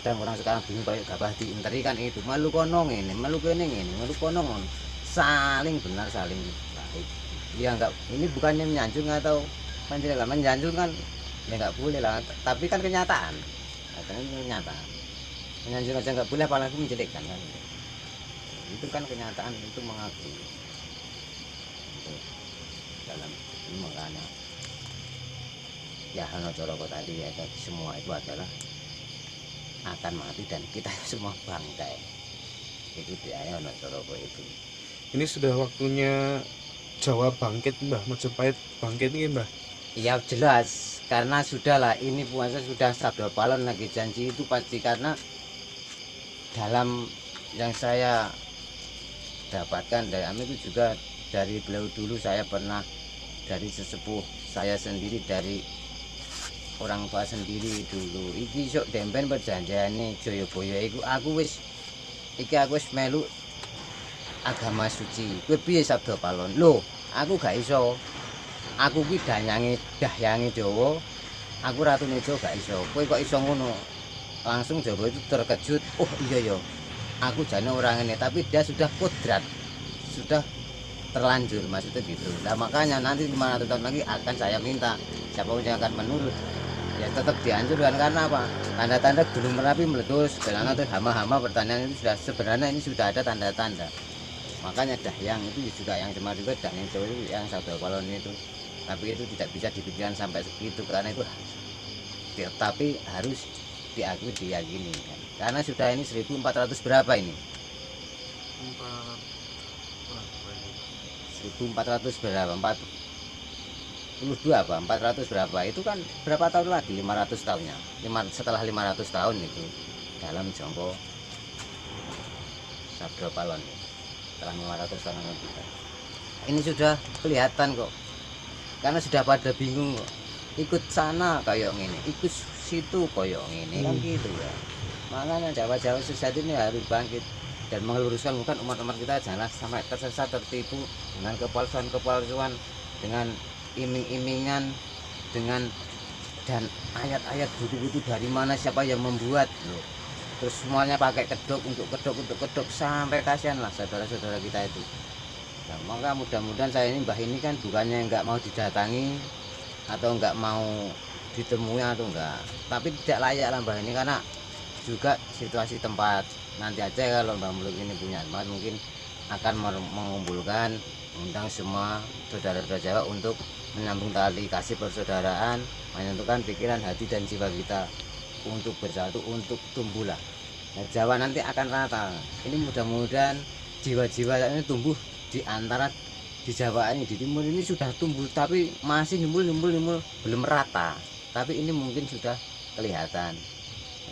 kadang orang sekarang bingung kayak gabah diinteri kan itu malu kono ngene malu kene ngene malu kono ngono, saling benar saling baik ya enggak. Ini bukannya menyanjung atau menjelekkan, menyanjung kan ya enggak boleh lah, tapi kan kenyataan katanya kenyataan, menyanjung aja enggak boleh apalagi menjelekkan kan, itu kan kenyataan, itu mengakui itu dalam ini. Makanya ya Hanocoroko tadi ya semua itu adalah akan mati dan kita semua bangkai, itu dia Hanocoroko itu. Ini sudah waktunya Jawa bangkit Mbah, Majapahit bangkit nih Mbah. Ya jelas, karena sudahlah ini puasa sudah Sabda Palon lagi janji itu pasti, karena dalam yang saya dapatkan dari Ami itu juga dari beliau dulu, saya pernah dari sesepuh saya sendiri, dari orang tua sendiri dulu iki sok dempen perjanjiane Joyoboyo iku aku wis melu agama suci. Kowe piye Sabda Palon? Lho, aku gak iso. Aku ki dahyange Jawa. Aku ratune Jawa gak iso. Kowe kok iso ngono? Langsung Jawa itu terkejut. Oh iya ya. Aku jane orang ini, tapi dia sudah kodrat. Sudah terlanjur maksudnya gitu. Nah makanya nanti 500 tahun lagi akan saya minta siapapun yang akan menurut ya tetap dihancurkan. Karena apa? Tanda-tanda gunung Merapi meletus dan itu hama-hama, pertanyaan itu sudah sebenarnya ini sudah ada tanda-tanda. Makanya dahyang itu juga yang cuma juga dahyang Jawa itu yang Sabda Palon itu, tapi itu tidak bisa dipikirkan sampai segitu karena itu tapi harus diakui, diyakini kan. Karena sudah ini 1400 berapa ini? 1400 berapa? 42 apa? 400 berapa? Itu kan berapa tahun lagi? 500 tahunnya. Setelah 500 tahun itu dalam jangka Sabda Palon. Setelah 500 tahun kita. Ini sudah kelihatan kok. Karena sudah pada bingung kok. Ikut sana kayak gini, ikut situ kayak gini kan gitu ya. Makanya Jawa-Jawa sejati ini harus bangkit dan meluruskan, bukan umat-umat kita jangan sampai tersesat, tertipu dengan kepalsuan, dengan iming-imingan, dengan dan ayat-ayat buku-buku dari mana siapa yang membuat loh. Terus semuanya pakai kedok untuk kedok sampai kasihan lah saudara-saudara kita itu. Nah, maka mudah-mudahan saya ini Mbah ini kan bukannya nggak mau didatangi atau nggak mau ditemui atau enggak, tapi tidak layak lah Mbah ini, karena juga situasi tempat. Nanti aja kalau Mbah Muluk ini punya tempat mungkin akan mengumpulkan, undang semua saudara-saudara Jawa untuk menyambung tali kasih persaudaraan, menyatukan pikiran, hati dan jiwa kita untuk bersatu, untuk tumbuhlah. Nah, Jawa nanti akan rata. Ini mudah-mudahan jiwa-jiwa ini tumbuh di antara di Jawa ini, di timur ini sudah tumbuh tapi masih nimbul belum rata, tapi ini mungkin sudah kelihatan.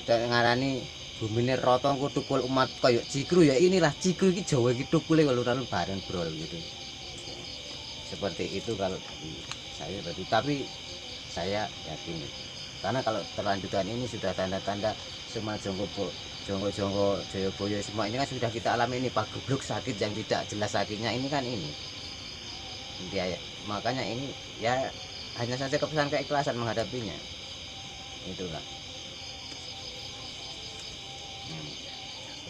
Dan ngarani bumi ini rata tukul umat kayak cikru ya, inilah cikru ini Jawa ini tukule kalau bareng bro gitu. Seperti itu kalau saya berarti, tapi saya yakin karena kalau terlanjutan ini sudah tanda-tanda semua jonggo Joyoboyo semua ini kan sudah kita alami ini, Pak Gebluk sakit yang tidak jelas sakitnya ini kan ini dia ya. Makanya ini ya hanya saja kepesan keikhlasan menghadapinya, itulah.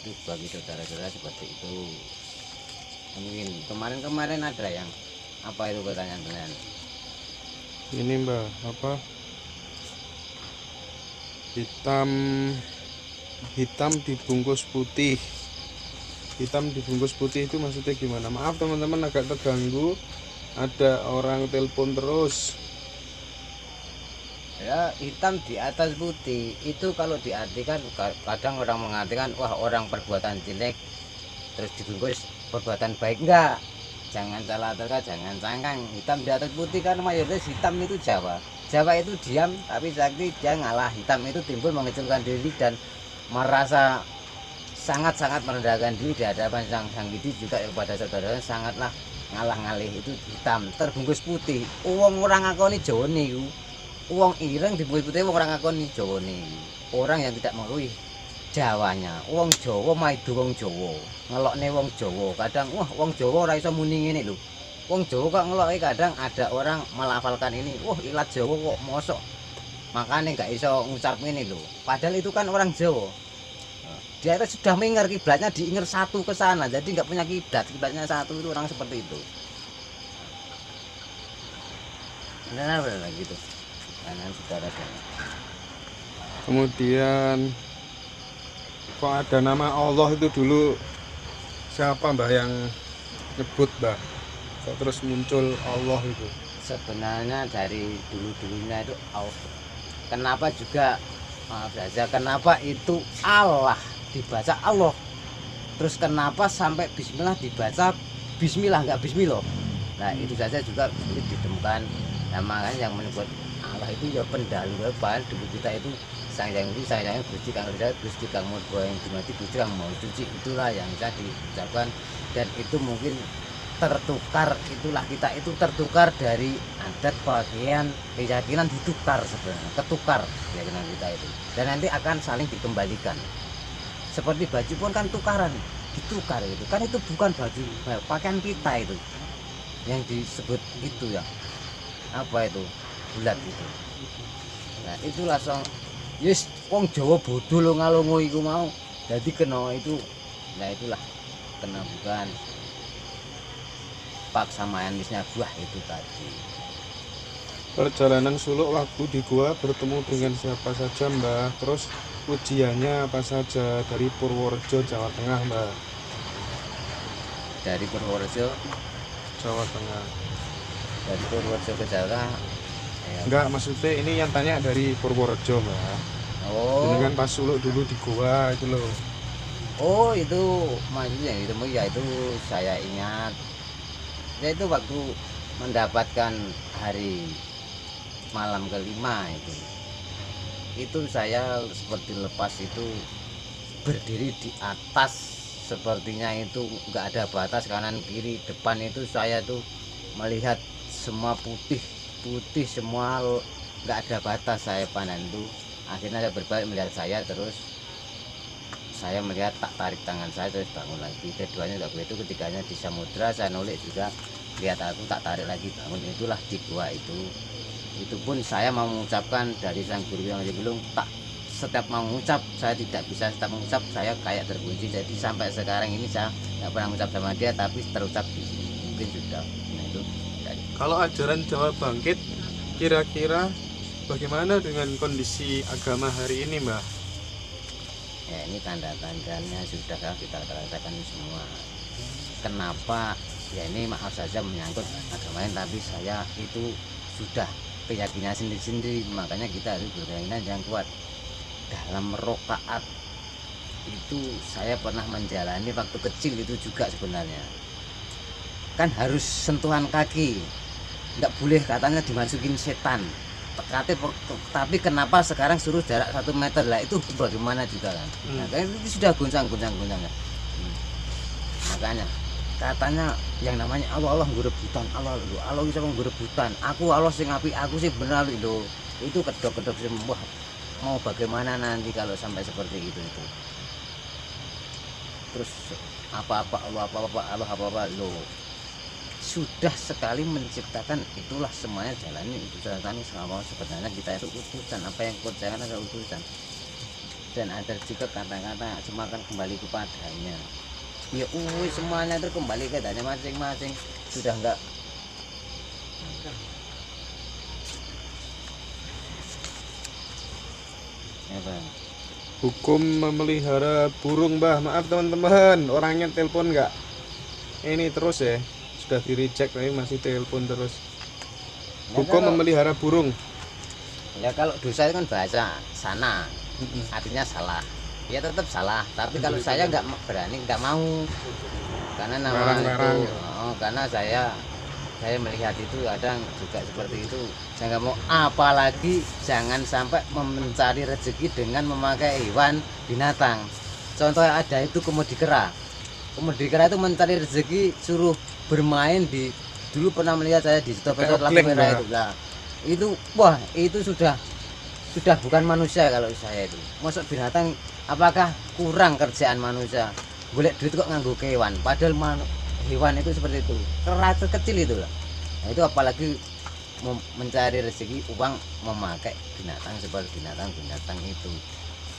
Itu bagi saudara-saudara seperti itu. Mungkin kemarin ada yang apa itu pertanyaan Ini Mbah, apa hitam dibungkus putih. Hitam dibungkus putih itu maksudnya gimana? Maaf teman-teman agak terganggu, ada orang telepon terus. Ya, hitam di atas putih itu kalau diartikan, kadang orang mengartikan wah orang perbuatan jelek terus dibungkus perbuatan baik. Enggak, jangan salah terka, jangan cangkang. Hitam di atas putih kan mayoritas hitam itu Jawa itu diam tapi sakti dia ngalah. Hitam itu timbul mengecilkan diri dan merasa sangat-sangat merendahkan diri di hadapan sang widi, juga kepada saudara sangatlah ngalah ngalih. Itu hitam terbungkus putih. Orang ngakoni Jawa niku, wong ireng dibungkus putih, wong orang ngakoni Jawa niku orang yang tidak mengakui Jawanya. Wong Jawa maido wong Jawa, ngelokne wong Jawa. Kadang wah wong Jawa ora iso muni ngene lho. Wong Jawa kok ngeloki, kadang ada orang melafalkan ini, wah ilat Jawa kok mosok. Makanya nggak iso ngucap ini lho. Padahal itu kan orang Jawa. Dia itu sudah mengingat kiblatnya, diingat satu ke sana, jadi nggak punya kiblat, kiblatnya satu. Itu orang seperti itu. Benar gitu. Kanan saudara. Kemudian kok ada nama Allah itu dulu siapa Mbah yang nyebut Mbah? Kok terus muncul Allah itu? Sebenarnya dari dulu-dulunya itu Allah. Kenapa juga maaf saja, kenapa itu Allah dibaca Allah? Terus kenapa sampai Bismillah dibaca Bismillah, nggak Bismillah? Nah itu saja juga sulit ditemukan. Nah makanya yang menyebut Allah itu ya pendahulu bahan dulu kita itu sang yang Gusti Kang Rizal, Gusti Kang Murgo yang dimati, Gusti Kang mau cuci, itulah yang bisa diucapkan. Dan itu mungkin tertukar, itulah kita itu tertukar dari adat pakaian keyakinan, ditukar sebenarnya, ketukar keyakinan kita itu, dan nanti akan saling dikembalikan. Seperti baju pun kan tukaran, ditukar itu kan, itu bukan baju pakaian kita itu yang disebut itu ya apa itu bulat itu. Nah itulah song yes wong Jawa bodoh lo ngalungu iku mau jadi kena itu. Nah itulah kena bukan paksa manisnya buah itu tadi. Perjalanan suluk waktu di gua bertemu dengan siapa saja Mbah? Terus ujiannya apa saja dari Purworejo, Jawa Tengah Mbah? Dari Purworejo, Jawa Tengah. dari Purworejo ke Jawa ya. Enggak, maksudnya ini yang tanya dari Purworejo Mbah. Oh Ini kan pas suluk dulu di gua itu loh. oh itu maksudnya itu ya, itu saya ingat ya, itu waktu mendapatkan hari malam kelima itu saya seperti lepas itu berdiri di atas, sepertinya itu nggak ada batas kanan kiri depan, itu saya tuh melihat semua putih putih semua, nggak ada batas saya pandang itu. Akhirnya saya berbalik melihat saya, terus saya melihat tak tarik tangan saya terus bangun lagi. Keduanya juga begitu, ketiganya di samudra saya nolak juga lihat aku tak tarik lagi bangun. Itulah di gua itu pun saya mau mengucapkan dari sang guru yang belum tak, setiap mau mengucap saya tidak bisa, setiap mengucap saya kayak terkunci. Jadi sampai sekarang ini saya nggak pernah mengucap sama dia, tapi terucap di sini mungkin sudah. Nah itu dari. Kalau ajaran Jawa Bangkit kira-kira bagaimana dengan kondisi agama hari ini Mbah? Ya ini tanda-tandanya sudah kita rasakan semua. Kenapa ya, ini maaf saja menyangkut agama lain, tapi saya itu sudah keyakinan sendiri-sendiri, makanya kita harus berkeyakinan yang kuat. Dalam rokaat itu saya pernah menjalani waktu kecil itu juga sebenarnya kan harus sentuhan kaki, nggak boleh katanya dimasukin setan. Tapi kenapa sekarang suruh jarak 1 meter lah, itu bagaimana juga kan. Nah, itu sudah goncang-goncangnya. Makanya katanya yang namanya Allah ngrebutan, Allah bisa ngrebutan. Aku Allah sing apik, aku sih benar lho. Itu kedok-kedok semua. Mau bagaimana nanti kalau sampai seperti itu. Terus apa-apa Allah apa-apa loh. Sudah sekali menciptakan, itulah semuanya jalani itu jalani selama sebenarnya kita itu utusan, apa yang kerjakan adalah utusan. Dan ada juga kata-kata semakan kembali kepadanya. Ya semuanya itu kembali ke adanya masing-masing, sudah enggak. Ya, Bang. Hukum memelihara burung Mbah. Maaf teman-teman, orangnya telepon nggak ini terus ya, sudah di reject tapi masih telepon terus. Hukum memelihara burung. Ya kalau dosa itu kan bahasa sana, artinya salah. Ya tetap salah, tapi kalau saya nggak berani, nggak mau, karena namanya itu, karena saya melihat itu kadang juga seperti itu. Saya nggak mau, apalagi jangan sampai mencari rezeki dengan memakai hewan binatang. Contoh ada itu komodikera itu mencari rezeki, suruh bermain di, dulu pernah melihat saya di Stopesot lampu merah itu lah. Itu wah itu sudah bukan manusia kalau saya itu. Masuk binatang, apakah kurang kerjaan manusia? Golek duit kok nganggo kewan, padahal hewan itu seperti itu, keras kecil itu lah. Nah, itu apalagi mencari rezeki uang memakai binatang seperti binatang itu.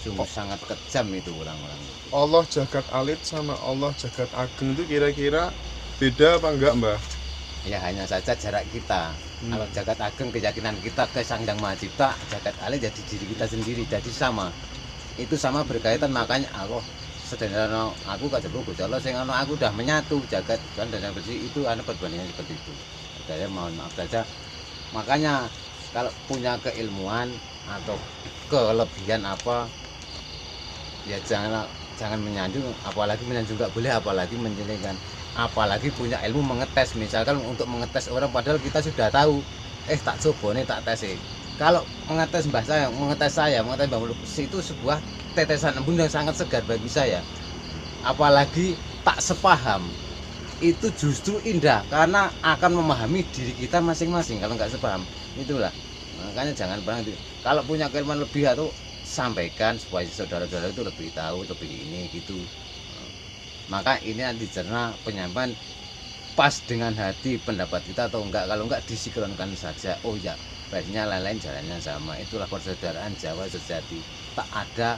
sungguh sangat kejam itu orang-orang. Allah jagat alit sama Allah jagat ageng itu kira-kira beda apa enggak, Mbah? Ya hanya saja jarak kita. Kalau jagat ageng keyakinan kita ke Sang Yang Maha Cipta, jagat alit jadi diri kita sendiri, jadi sama. Itu sama berkaitan, makanya Allah sederhana aku gak jebuk Gusti Allah sing ana aku udah menyatu jagat dan bersih itu ana perbandingan seperti itu. Saya mohon maaf saja. Makanya kalau punya keilmuan atau kelebihan apa ya jangan menyanjung, apalagi menyanjung nggak boleh, apalagi menjelekkan, apalagi punya ilmu mengetes, misalkan untuk mengetes orang padahal kita sudah tahu, tak coba nih tak tes. Kalau mengetes mbah saya, mengetes Mbah Mulus itu sebuah tetesan embun yang sangat segar bagi saya, apalagi tak sepaham itu justru indah karena akan memahami diri kita masing-masing. Kalau nggak sepaham itulah, makanya jangan pernah kalau punya keilmuan lebih atau sampaikan supaya saudara-saudara itu lebih tahu, lebih ini gitu. Maka ini dicerna penyampaian pas dengan hati pendapat kita atau enggak. Kalau enggak disinkronkan saja, oh ya baiknya lain-lain jalannya sama. Itulah persaudaraan Jawa sejati, tak ada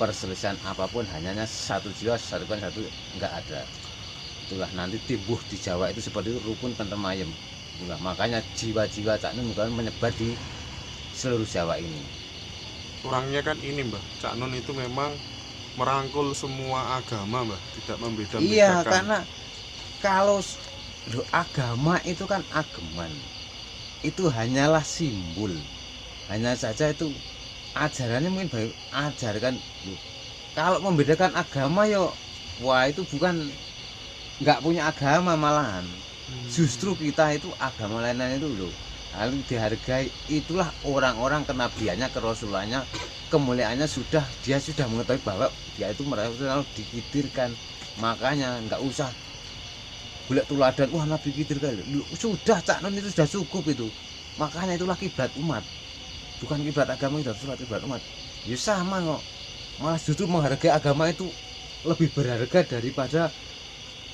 perselisihan apapun, hanya satu jiwa, satu kan satu, enggak ada. Itulah nanti tibuh di Jawa itu seperti itu, rukun tentrem ayem. Itulah makanya jiwa-jiwa Cak Nun menyebar di seluruh Jawa ini. Orangnya kan ini, Mbah, Cak Nun itu memang merangkul semua agama, Mbah, tidak membeda-bedakan. Iya, karena kalau agama itu kan ageman, itu hanyalah simbol, hanya saja itu ajarannya mungkin baik ajarkan. Kalau membedakan agama yo, wah itu bukan nggak punya agama malahan. Justru kita itu agama lain-lain itu loh lalu dihargai, itulah orang-orang kenabiannya, kerasulannya, kemuliaannya dia sudah mengetahui bahwa dia itu merasa dikitirkan. Makanya nggak usah boleh tuladan, wah Nabi kitir kali, sudah Cak Nun itu sudah cukup itu. Makanya itulah kiblat umat, bukan kiblat agama, itu adalah kiblat umat. Ya sama kok, malah justru menghargai agama itu lebih berharga daripada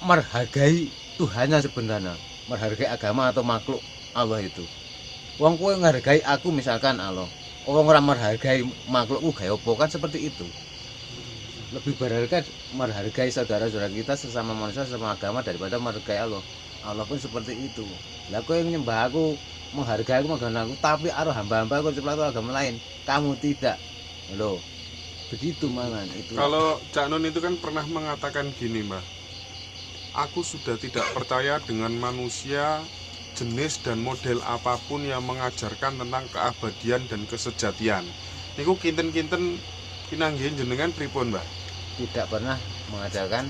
menghargai Tuhannya sebenarnya. Menghargai agama atau makhluk Allah itu, wong kowe menghargai aku misalkan Allah, orang menghargai makhlukku gawe apa, kan seperti itu. Lebih berharga menghargai saudara-saudara kita sesama manusia, sesama agama daripada menghargai Allah. Allah pun seperti itu. Lah kowe menyembah aku, menghargai aku, menghargai aku, tapi ada hamba-hamba aku sebelah agama lain, kamu tidak. Loh, begitu malah itu. Kalau Cak Nun itu kan pernah mengatakan gini, Mbah, aku sudah tidak percaya dengan manusia jenis dan model apapun yang mengajarkan tentang keabadian dan kesejatian. Niku kinten-kinten pinanggihan jenengan pripun, Mbah? Tidak pernah mengajarkan.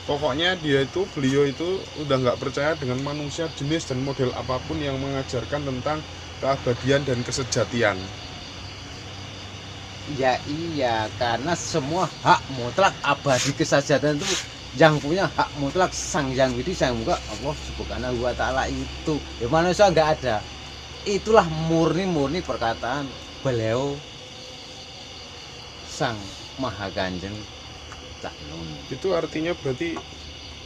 Pokoknya beliau itu udah nggak percaya dengan manusia jenis dan model apapun yang mengajarkan tentang keabadian dan kesejatian. Ya iya, karena semua hak mutlak abadi kesejahteraan itu yang punya hak mutlak Sang Yang Widi Sang Muka Allah Subhanahu wa Ta'ala itu. Ya manusia enggak ada. Itulah murni perkataan beliau Sang Maha Kanjeng Cak Nun. Itu artinya berarti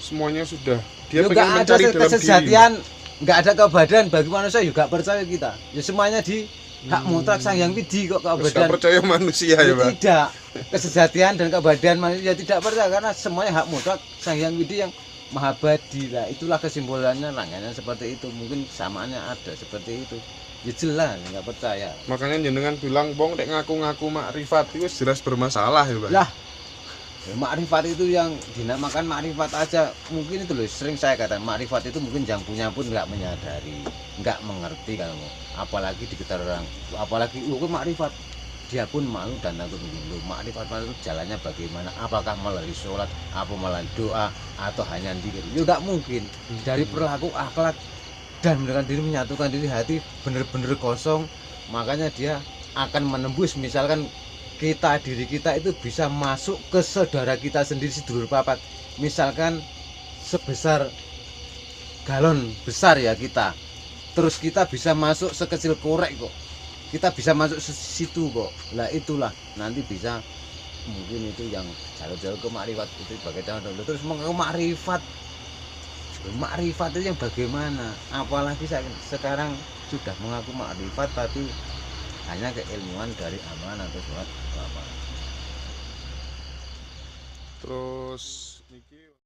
semuanya sudah dia ya, pengen mencari dalam kesejahteraan, enggak ada keabadian bagi manusia juga percaya kita. Ya semuanya di hak mutlak Sang Yang Widi kok keabadian. Enggak percaya manusia ya, Pak? Tidak. Kesejahteraan dan keabadian manusia tidak percaya karena semuanya hak mutlak Sang Yang Widi yang Maha Abadi lah. Itulah kesimpulannya, langgannya seperti itu. Mungkin samaannya ada seperti itu. Ya jelas nggak percaya. Makanya jenengan bilang bong nek ngaku-ngaku makrifat itu jelas bermasalah ya, Pak. Lah, ya, makrifat itu yang dinamakan makrifat aja mungkin itu loh, sering saya katakan makrifat itu mungkin yang punya pun nggak menyadari, nggak mengerti kalau apalagi diketahui orang, apalagi makrifat dia pun malu dan takut dulu. Makrifat itu jalannya bagaimana, apakah melalui sholat, apa melalui doa, atau hanya dikir. Ya nggak mungkin. Dari perilaku, akhlak, dan mendekatkan diri, menyatukan diri, hati benar-benar kosong, makanya dia akan menembus. Misalkan diri kita itu bisa masuk ke saudara kita sendiri sedulur papat, misalkan sebesar galon besar ya kita, terus kita bisa masuk sekecil korek kok, kita bisa masuk situ kok. Lah itulah nanti bisa mungkin itu yang jalur-jalur ke makrifat itu sebagai contoh. Terus mengaku makrifat itu yang bagaimana, apalagi saya sekarang sudah mengaku makrifat tapi hanya keilmuan dari aman atau surat apa. Terus niki